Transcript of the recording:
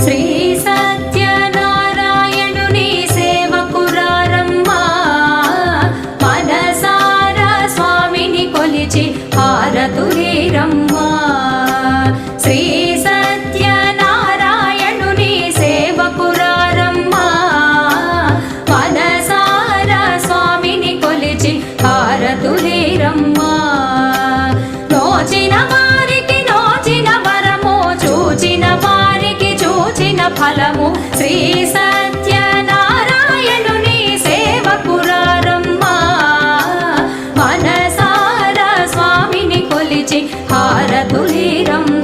శ్రీ సత్యనారాయణుని సేవకురారమ్మా మనసారా స్వామిని కొలిచి హారతులీరమ్మా శ్రీ సత్యనారాయణుని సేవకురారమ్మా మనసారా స్వామిని కొలిచి హారతులీరమ్మా నోచిన వారికి నోచిన వరము చూచిన వారికి చూచిన ఫలము శ్రీ సత్యనారాయణుని సేవకురారమ్మా మనసారా స్వామిని కొలిచి హారతులీరమ్మా